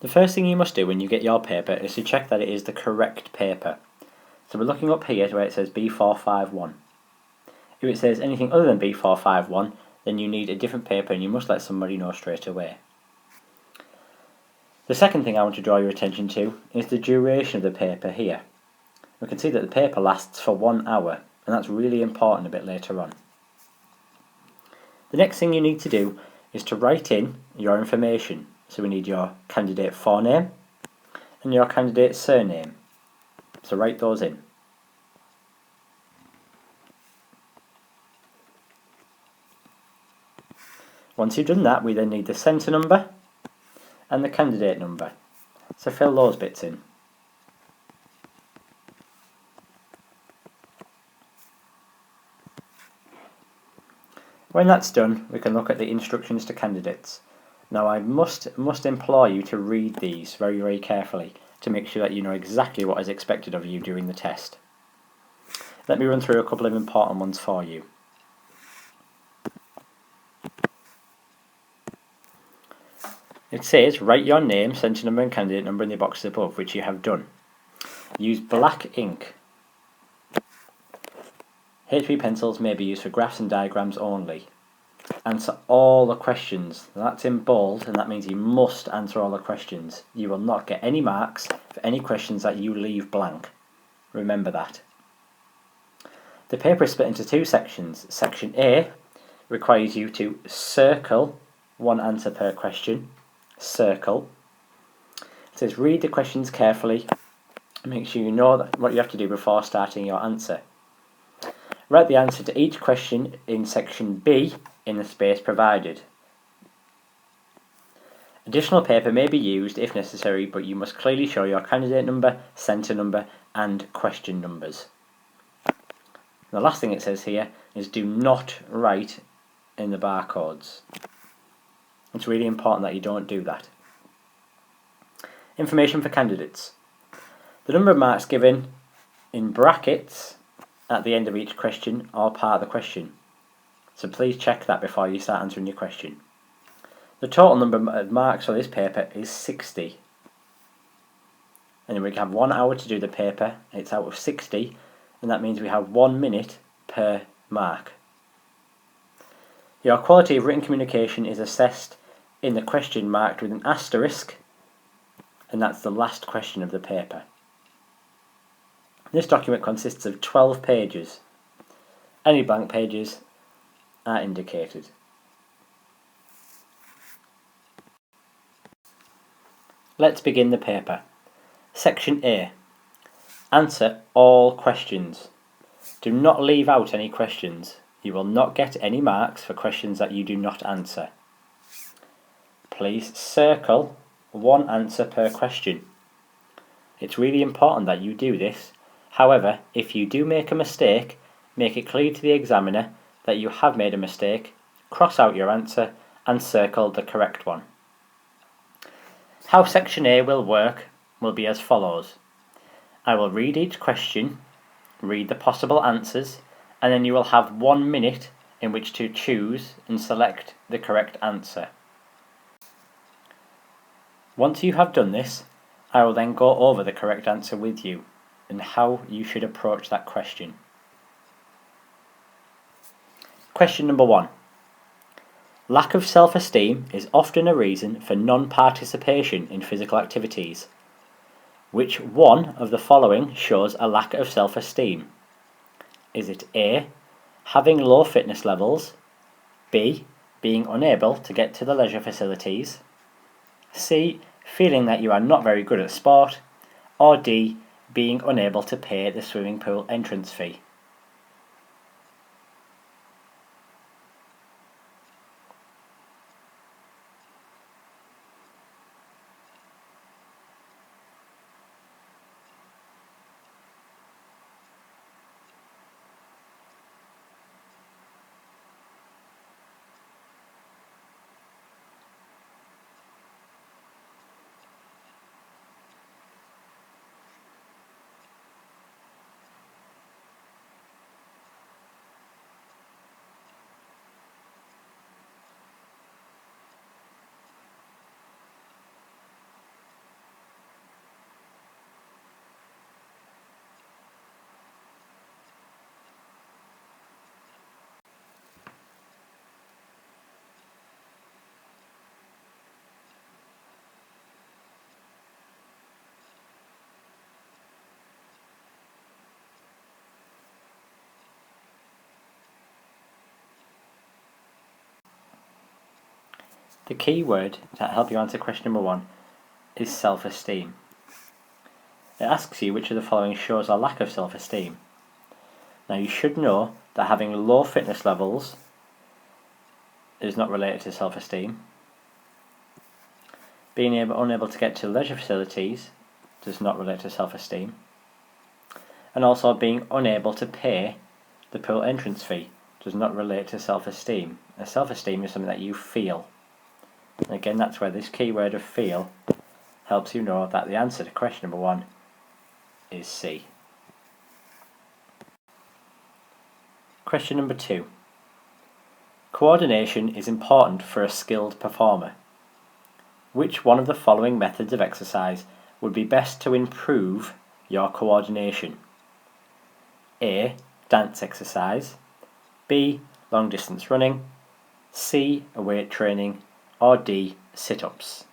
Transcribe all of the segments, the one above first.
The first thing you must do when you get your paper is to check that it is the correct paper. So we're looking up here where it says B451. If it says anything other than B451, then you need a different paper and you must let somebody know straight away. The second thing I want to draw your attention to is the duration of the paper here. We can see that the paper lasts for 1 hour, and that's really important a bit later on. The next thing you need to do is to write in your information. So we need your candidate forename and your candidate surname. So write those in. Once you've done that, we then need the centre number and the candidate number. So fill those bits in. When that's done, we can look at the instructions to candidates. Now I must implore you to read these very, very carefully to make sure that you know exactly what is expected of you during the test. Let me run through a couple of important ones for you. It says write your name, centre number and candidate number in the boxes above, which you have done. Use black ink. HB pencils may be used for graphs and diagrams only. Answer all the questions. That's in bold, and that means you must answer all the questions. You will not get any marks for any questions that you leave blank. Remember that. The paper is split into two sections. Section A requires you to circle one answer per question. Circle. It says read the questions carefully and make sure you know what you have to do before starting your answer. Write the answer to each question in section B in the space provided. Additional paper may be used if necessary, but you must clearly show your candidate number, centre number and question numbers. The last thing it says here is do not write in the barcodes. It's really important that you don't do that. Information for candidates. The number of marks given in brackets at the end of each question are part of the question. So please check that before you start answering your question. The total number of marks for this paper is 60. And then we have 1 hour to do the paper. It's out of 60, and that means we have 1 minute per mark. Your quality of written communication is assessed in the question marked with an asterisk, and that's the last question of the paper. This document consists of 12 pages. Any blank pages are indicated. Let's begin the paper. Section A. Answer all questions. Do not leave out any questions. You will not get any marks for questions that you do not answer. Please circle one answer per question. It's really important that you do this. However, if you do make a mistake, make it clear to the examiner that you have made a mistake, cross out your answer and circle the correct one. How Section A will work will be as follows. I will read each question, read the possible answers, and then you will have 1 minute in which to choose and select the correct answer. Once you have done this, I will then go over the correct answer with you and how you should approach that question. Question number 1. Lack of self-esteem is often a reason for non-participation in physical activities. Which one of the following shows a lack of self-esteem? Is it A, having low fitness levels, B, being unable to get to the leisure facilities, C, feeling that you are not very good at sport, or D, being unable to pay the swimming pool entrance fee? The key word to help you answer question number 1 is self-esteem. It asks you which of the following shows a lack of self-esteem. Now you should know that having low fitness levels is not related to self-esteem. Being unable to get to leisure facilities does not relate to self-esteem. And also being unable to pay the pool entrance fee does not relate to self-esteem. And self-esteem is something that you feel. And again, that's where this key word of feel helps you know that the answer to question number 1 is C. Question number 2. Coordination is important for a skilled performer. Which one of the following methods of exercise would be best to improve your coordination? A. Dance exercise. B. Long distance running. C. Weight training. Or D. Sit-ups.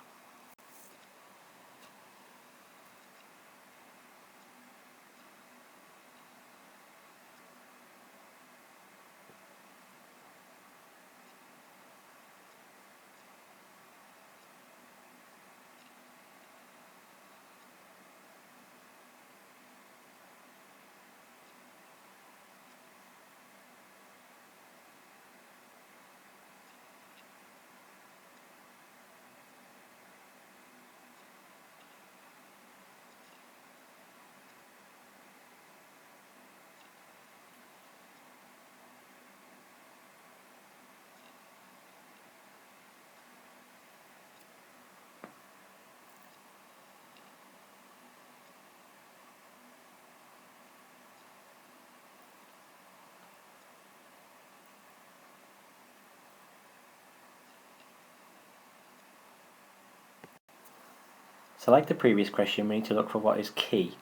So like the previous question, we need to look for what is key.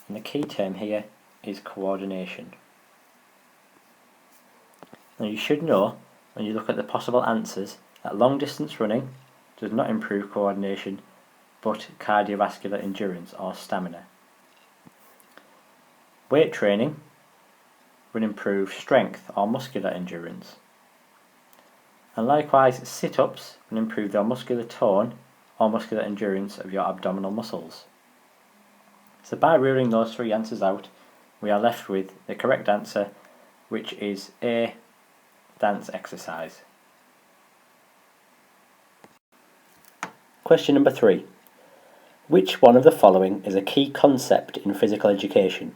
And the key term here is coordination. Now you should know, when you look at the possible answers, that long distance running does not improve coordination, but cardiovascular endurance or stamina. Weight training would improve strength or muscular endurance. And likewise, sit-ups will improve your muscular tone or muscular endurance of your abdominal muscles. So by ruling those 3 answers out, we are left with the correct answer, which is A. Dance exercise. Question number 3. Which one of the following is a key concept in physical education?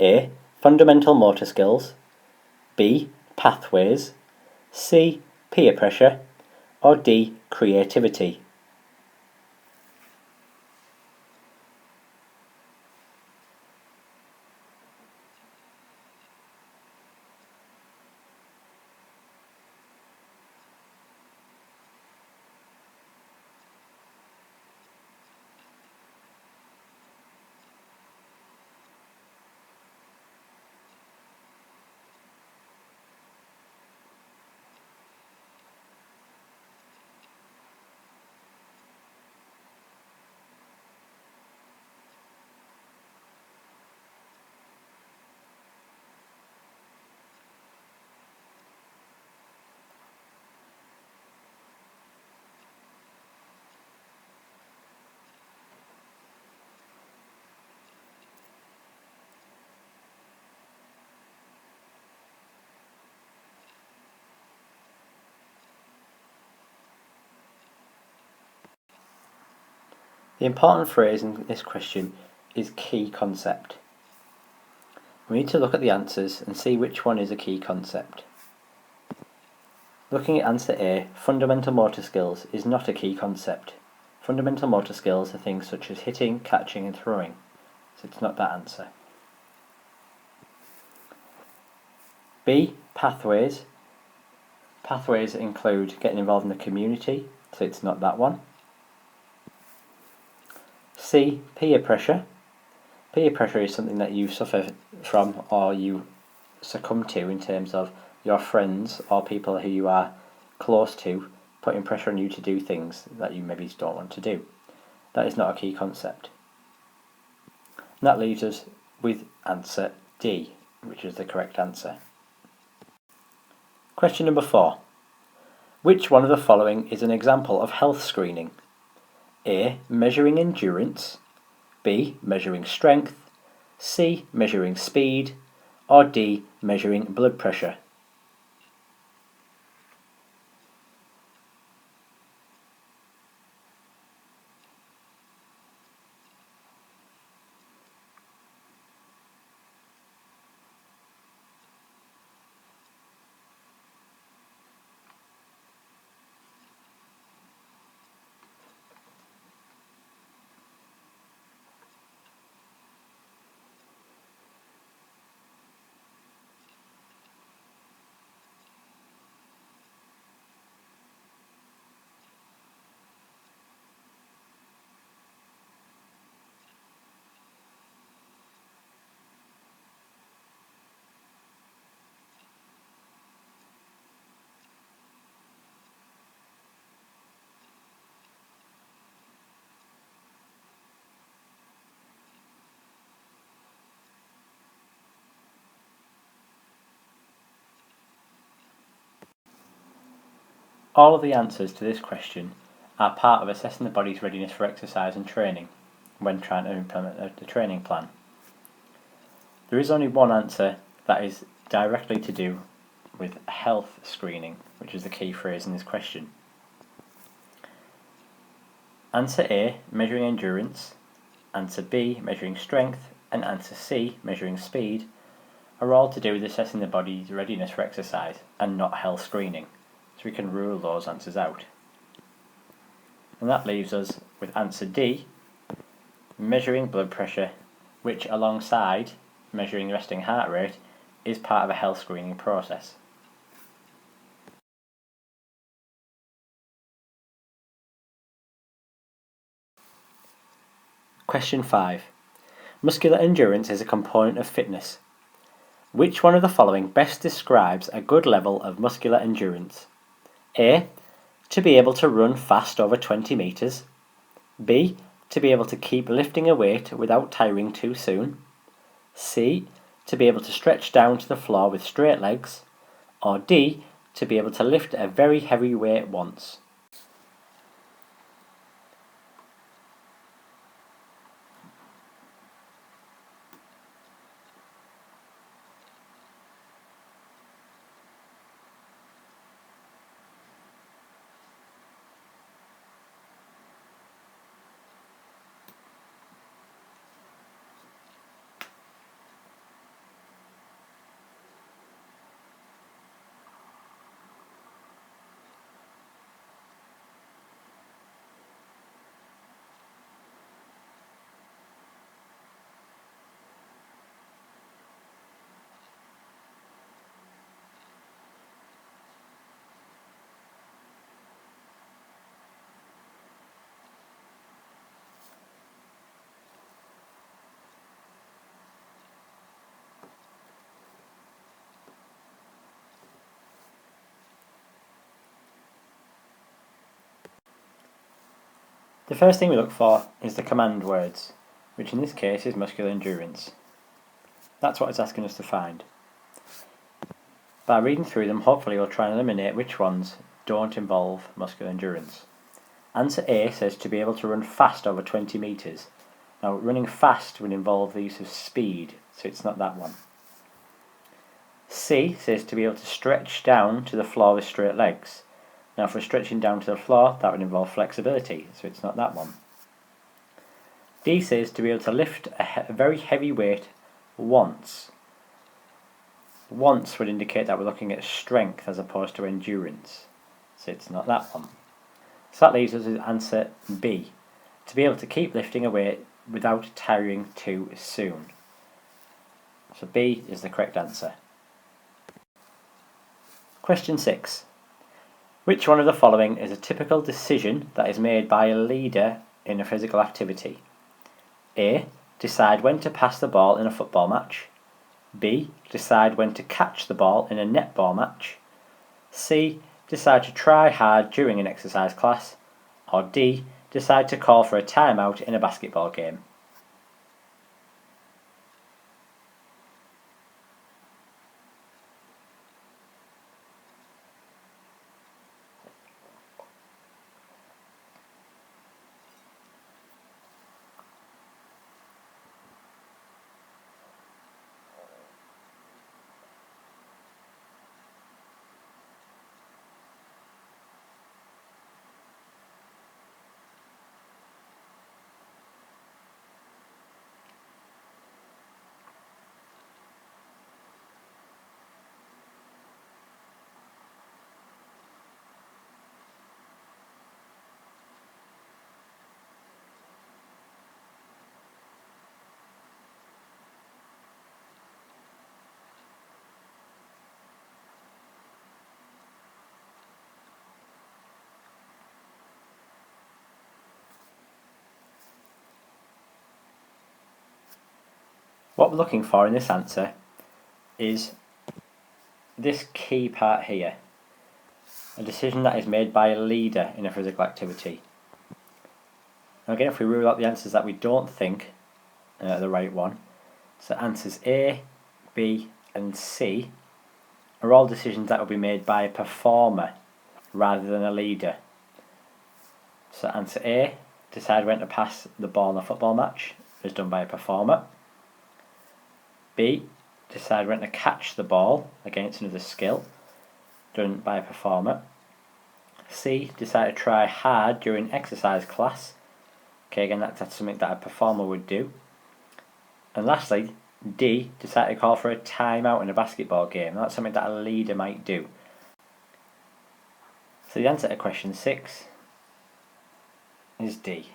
A. Fundamental motor skills. B. Pathways. C. Peer pressure. Or D. Creativity. The important phrase in this question is key concept. We need to look at the answers and see which one is a key concept. Looking at answer A, fundamental motor skills is not a key concept. Fundamental motor skills are things such as hitting, catching and throwing, so it's not that answer. B, pathways. Pathways include getting involved in the community, so it's not that one. C, peer pressure. Peer pressure is something that you suffer from or you succumb to in terms of your friends or people who you are close to putting pressure on you to do things that you maybe don't want to do. That is not a key concept. And that leaves us with answer D, which is the correct answer. Question number 4. Which one of the following is an example of health screening? A. Measuring endurance. B. Measuring strength. C. Measuring speed. Or D. Measuring blood pressure. All of the answers to this question are part of assessing the body's readiness for exercise and training when trying to implement the training plan. There is only one answer that is directly to do with health screening, which is the key phrase in this question. Answer A, measuring endurance, answer B, measuring strength, and answer C, measuring speed, are all to do with assessing the body's readiness for exercise and not health screening. So we can rule those answers out. And that leaves us with answer D, measuring blood pressure, which alongside measuring resting heart rate is part of a health screening process. Question 5. Muscular endurance is a component of fitness. Which one of the following best describes a good level of muscular endurance? A. To be able to run fast over 20 metres. B. To be able to keep lifting a weight without tiring too soon. C. To be able to stretch down to the floor with straight legs. Or D. To be able to lift a very heavy weight once. The first thing we look for is the command words, which in this case is muscular endurance. That's what it's asking us to find. By reading through them, hopefully we'll try and eliminate which ones don't involve muscular endurance. Answer A says to be able to run fast over 20 metres. Now, running fast would involve the use of speed, so it's not that one. C says to be able to stretch down to the floor with straight legs. Now, for stretching down to the floor, that would involve flexibility, so it's not that one. D says to be able to lift a very heavy weight once. Once would indicate that we're looking at strength as opposed to endurance, so it's not that one. So that leaves us with answer B, to be able to keep lifting a weight without tiring too soon. So B is the correct answer. Question 6. Which one of the following is a typical decision that is made by a leader in a physical activity? A. Decide when to pass the ball in a football match. B. Decide when to catch the ball in a netball match. C. Decide to try hard during an exercise class. Or D. Decide to call for a timeout in a basketball game. What we're looking for in this answer is this key part here. A decision that is made by a leader in a physical activity. Now again, if we rule out the answers that we don't think are the right one, so answers A, B and C are all decisions that will be made by a performer rather than a leader. So answer A, decide when to pass the ball in a football match, is done by a performer. B, decide when to catch the ball against another skill, done by a performer. C, decide to try hard during exercise class. Okay, again, that's something that a performer would do. And lastly, D, decide to call for a timeout in a basketball game. That's something that a leader might do. So the answer to question 6 is D.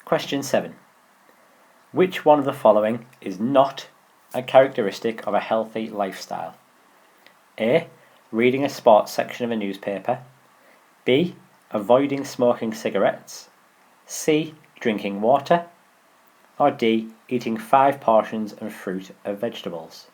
Question 7. Which one of the following is not a characteristic of a healthy lifestyle? A, reading a sports section of a newspaper. B, avoiding smoking cigarettes. C, drinking water. Or D, eating 5 portions of fruit or vegetables.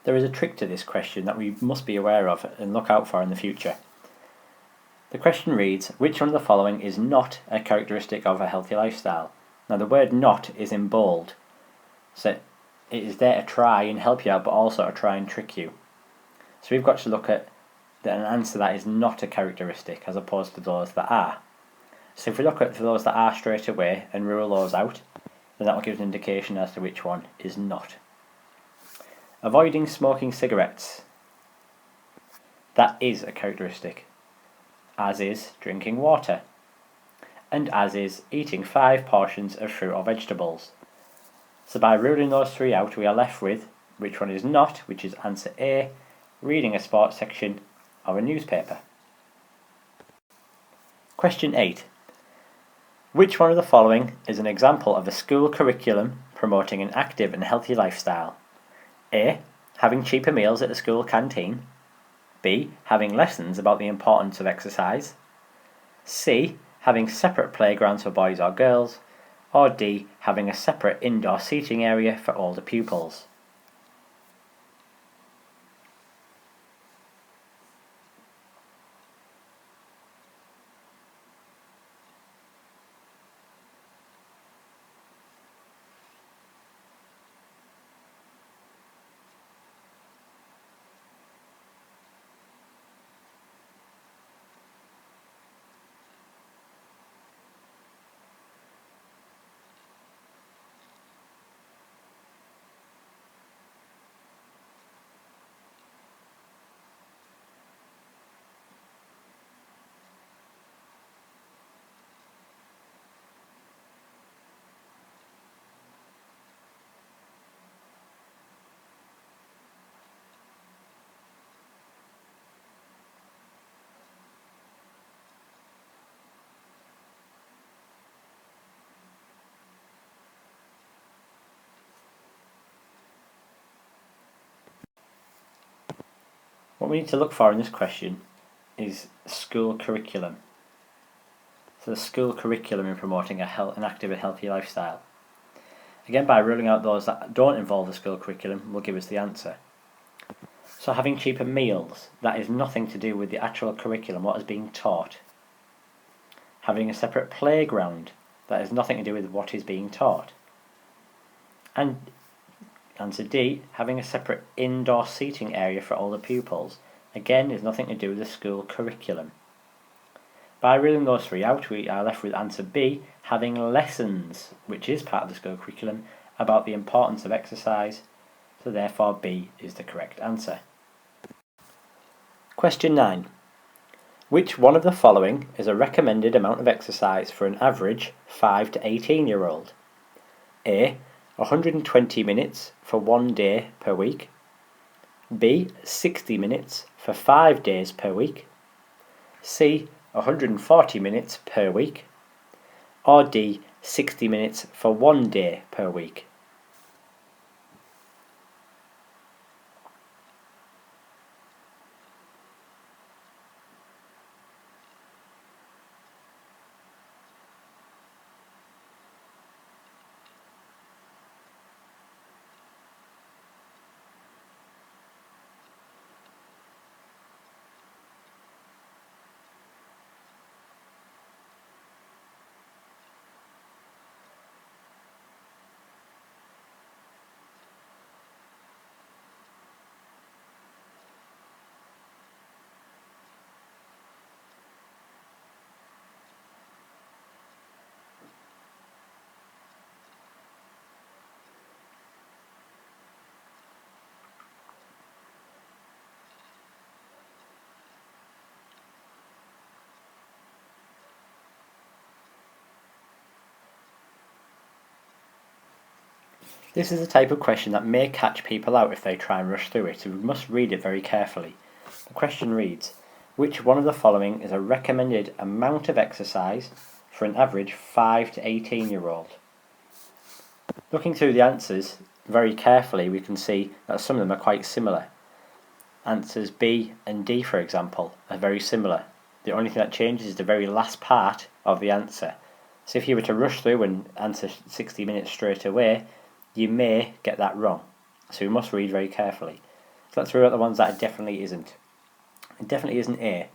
There is a trick to this question that we must be aware of and look out for in the future. The question reads, which one of the following is not a characteristic of a healthy lifestyle? Now the word not is in bold, so it is there to try and help you out but also to try and trick you. So we've got to look at an answer that is not a characteristic as opposed to those that are. So if we look at those that are straight away and rule those out, then that will give us an indication as to which one is not. Avoiding smoking cigarettes. That is a characteristic, as is drinking water, and as is eating 5 portions of fruit or vegetables. So by ruling those 3 out, we are left with which one is not, which is answer A, reading a sports section of a newspaper. Question 8. Which one of the following is an example of a school curriculum promoting an active and healthy lifestyle? A, having cheaper meals at the school canteen. B, having lessons about the importance of exercise. C, having separate playgrounds for boys or girls. Or D, having a separate indoor seating area for older pupils. What we need to look for in this question is school curriculum. So the school curriculum in promoting an active and healthy lifestyle. Again, by ruling out those that don't involve the school curriculum will give us the answer. So having cheaper meals, that is nothing to do with the actual curriculum, what is being taught. Having a separate playground, That has nothing to do with what is being taught. And answer D, having a separate indoor seating area for all the pupils, again, is nothing to do with the school curriculum. By ruling those three out, we are left with answer B, having lessons, which is part of the school curriculum, about the importance of exercise, so therefore B is the correct answer. Question 9. Which one of the following is a recommended amount of exercise for an average 5 to 18-year-old? A. 120 minutes for 1 day per week. B. 60 minutes for 5 days per week. C. 140 minutes per week. Or D. 60 minutes for 1 day per week. This is the type of question that may catch people out if they try and rush through it, so we must read it very carefully. The question reads, which one of the following is a recommended amount of exercise for an average 5 to 18-year-old? Looking through the answers very carefully, we can see that some of them are quite similar. Answers B and D, for example, are very similar. The only thing that changes is the very last part of the answer. So if you were to rush through and answer 60 minutes straight away, you may get that wrong. So we must read very carefully. So let's rule out the ones that it definitely isn't. It definitely isn't A,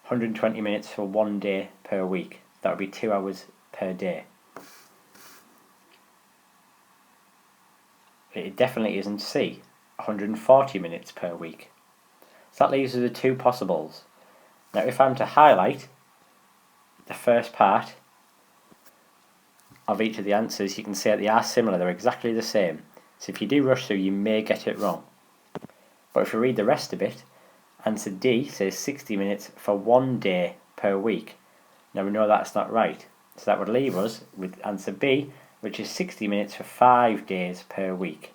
120 minutes for 1 day per week. That would be 2 hours per day. It definitely isn't C, 140 minutes per week. So that leaves us with 2 possibles. Now if I'm to highlight the first part of each of the answers, you can see that they are similar, they're exactly the same. So if you do rush through, you may get it wrong. But if you read the rest of it, answer D says 60 minutes for 1 day per week. Now we know that's not right. So that would leave us with answer B, which is 60 minutes for 5 days per week.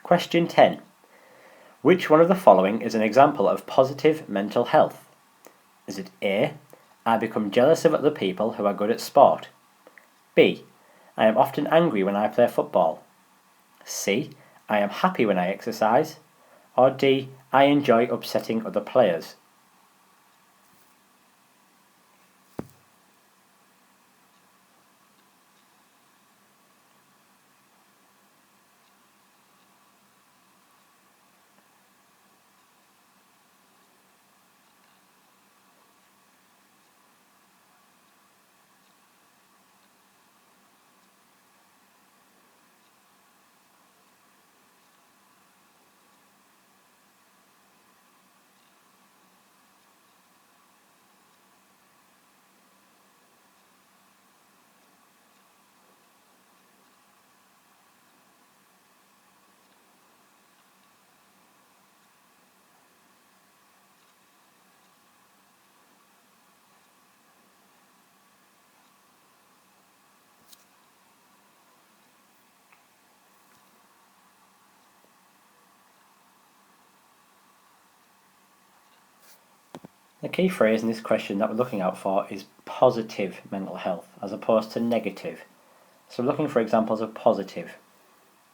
Question 10. Which one of the following is an example of positive mental health? Is it A, I become jealous of other people who are good at sport? B, I am often angry when I play football? C, I am happy when I exercise? Or D, I enjoy upsetting other players? The key phrase in this question that we're looking out for is positive mental health as opposed to negative. So we're looking for examples of positive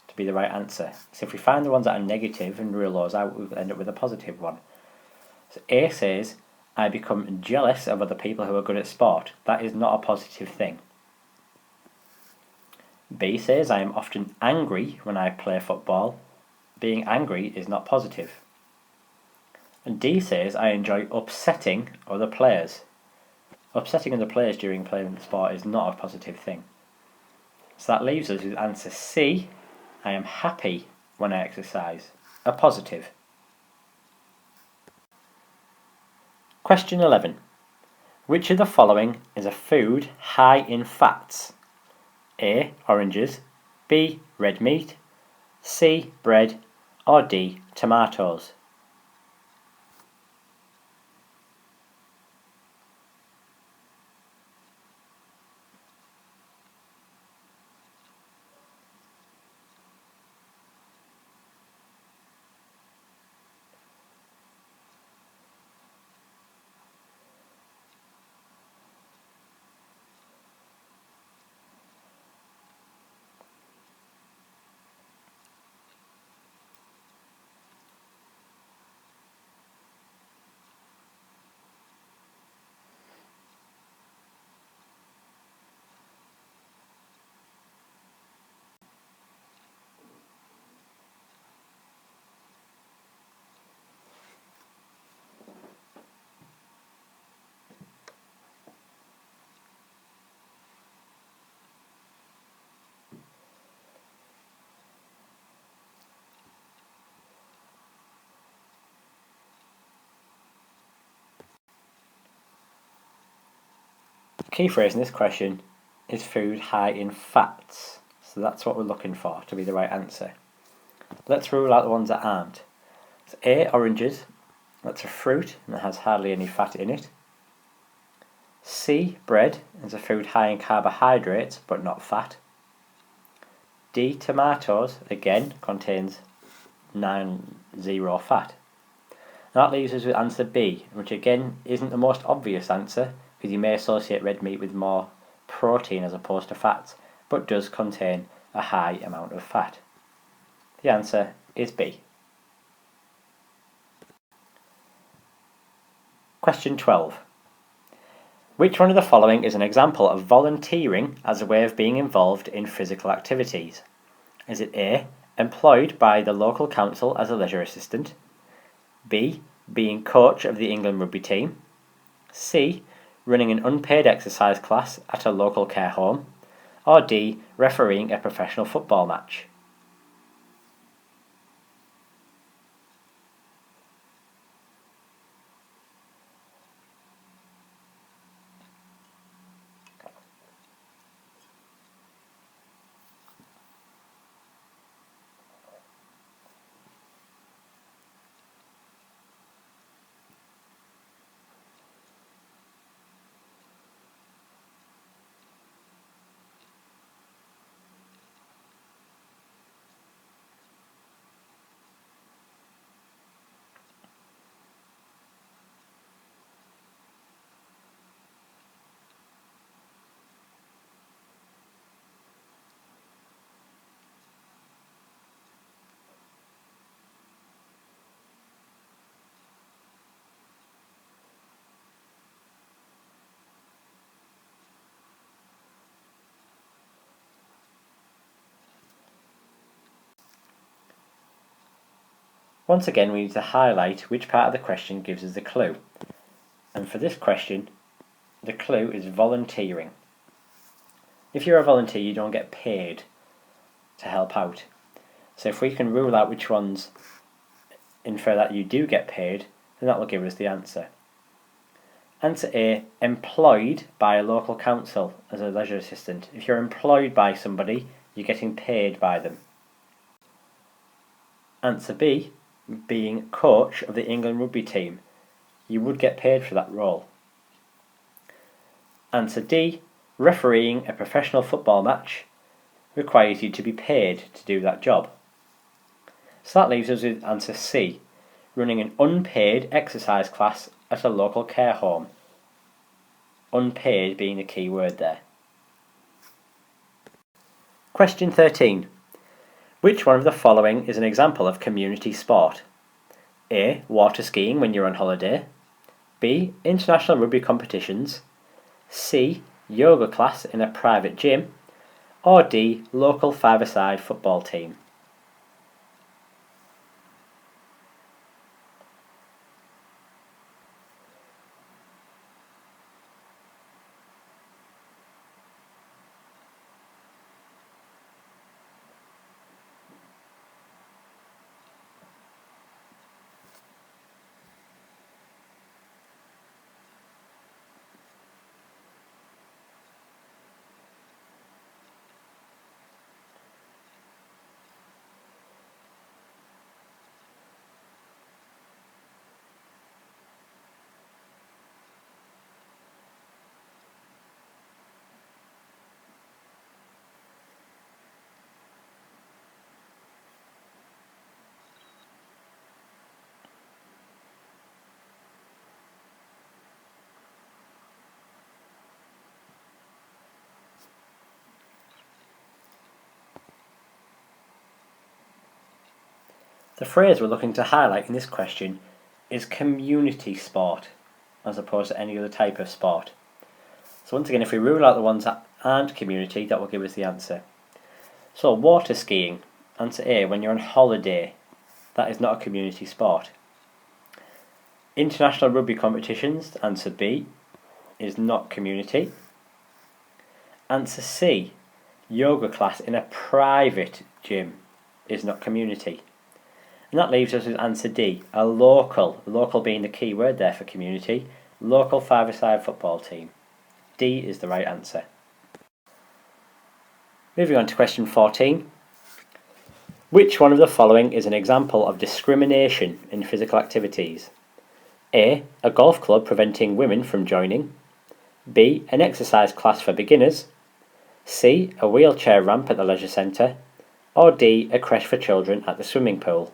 to be the right answer. So if we find the ones that are negative and rule those out, we'll end up with a positive one. So A says, I become jealous of other people who are good at sport. That is not a positive thing. B says, I am often angry when I play football. Being angry is not positive. And D says, I enjoy upsetting other players. Upsetting other players during playing the sport is not a positive thing. So that leaves us with answer C, I am happy when I exercise, a positive. Question 11. Which of the following is a food high in fats? A. Oranges, B. Red meat, C. Bread, or D. Tomatoes? Key phrase in this question is food high in fats. So that's what we're looking for to be the right answer. Let's rule out the ones that aren't. So A, oranges. That's a fruit and it has hardly any fat in it. C, bread, is a food high in carbohydrates but not fat. D, tomatoes, again, contains 0 fat. That leaves us with answer B, which again isn't the most obvious answer, because you may associate red meat with more protein as opposed to fats, but does contain a high amount of fat. The answer is B. Question 12. Which one of the following is an example of volunteering as a way of being involved in physical activities? Is it A, employed by the local council as a leisure assistant, B, being coach of the England rugby team, C, running an unpaid exercise class at a local care home, or D, refereeing a professional football match? Once again, we need to highlight which part of the question gives us the clue. And for this question, the clue is volunteering. If you're a volunteer, you don't get paid to help out. So if we can rule out which ones infer that you do get paid, then that will give us the answer. Answer A, employed by a local council as a leisure assistant. If you're employed by somebody, you're getting paid by them. Answer B, being coach of the England rugby team. You would get paid for that role. Answer D, refereeing a professional football match requires you to be paid to do that job. So that leaves us with answer C, running an unpaid exercise class at a local care home. Unpaid being the key word there. Question 13. Which one of the following is an example of community sport? A, water skiing when you're on holiday, B, international rugby competitions, C, yoga class in a private gym, or D, local five-a-side football team? The phrase we're looking to highlight in this question is community sport, as opposed to any other type of sport. So once again, if we rule out the ones that aren't community, that will give us the answer. So water skiing, answer A, when you're on holiday, that is not a community sport. International rugby competitions, answer B, is not community. Answer C, yoga class in a private gym, is not community. And that leaves us with answer D, a local being the key word there for community, local five-a-side football team. D is the right answer. Moving on to question 14. Which one of the following is an example of discrimination in physical activities? A golf club preventing women from joining. B, an exercise class for beginners. C, a wheelchair ramp at the leisure centre. Or D, a creche for children at the swimming pool.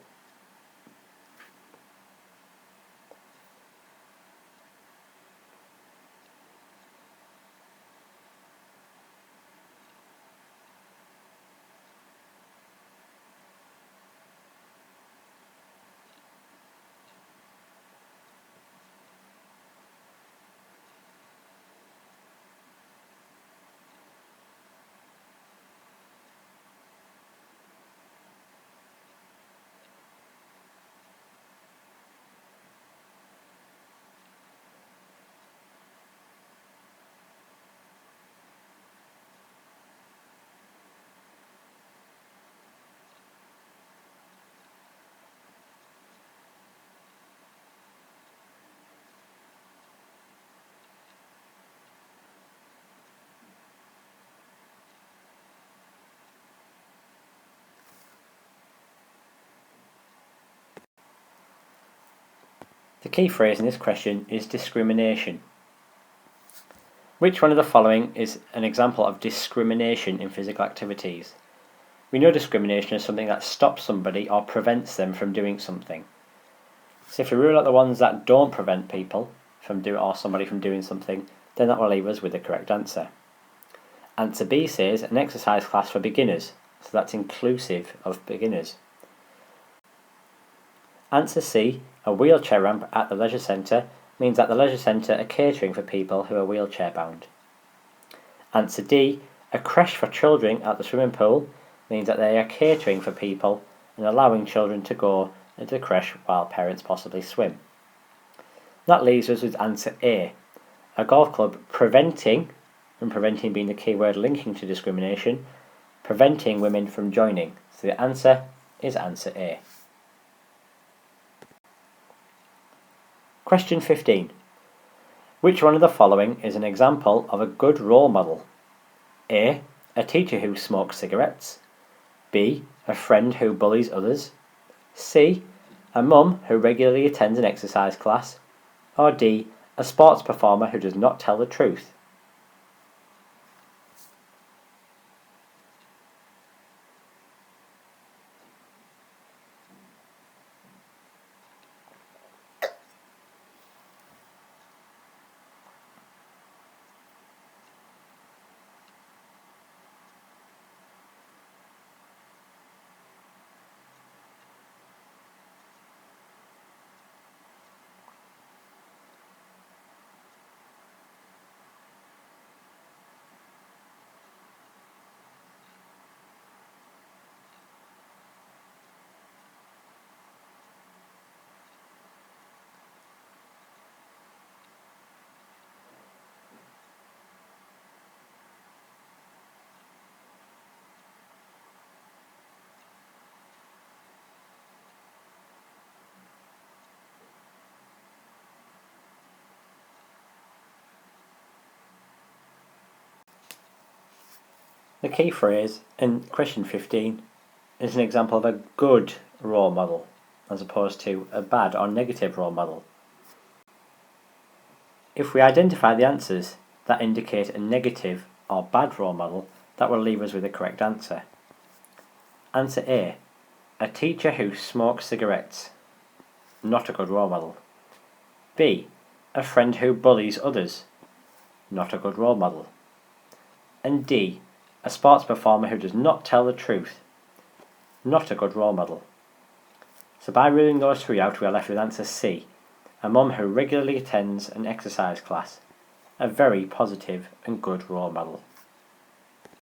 The key phrase in this question is discrimination. Which one of the following is an example of discrimination in physical activities? We know discrimination is something that stops somebody or prevents them from doing something. So if we rule out the ones that don't prevent people or somebody from doing something, then that will leave us with the correct answer. Answer B says an exercise class for beginners, so that's inclusive of beginners. Answer C, a wheelchair ramp at the leisure centre, means that the leisure centre are catering for people who are wheelchair bound. Answer D, a creche for children at the swimming pool, means that they are catering for people and allowing children to go into the creche while parents possibly swim. That leaves us with answer A, a golf club preventing, and preventing being the key word linking to discrimination, preventing women from joining. So the answer is answer A. Question 15. Which one of the following is an example of a good role model? A teacher who smokes cigarettes. B, a friend who bullies others. C, a mum who regularly attends an exercise class. Or D, a sports performer who does not tell the truth. The key phrase in question 15 is an example of a good role model as opposed to a bad or negative role model. If we identify the answers that indicate a negative or bad role model, that will leave us with the correct answer. Answer A, a teacher who smokes cigarettes, not a good role model. B, a friend who bullies others, not a good role model. And D, a sports performer who does not tell the truth, not a good role model. So by ruling those three out, we are left with answer C, a mum who regularly attends an exercise class. A very positive and good role model.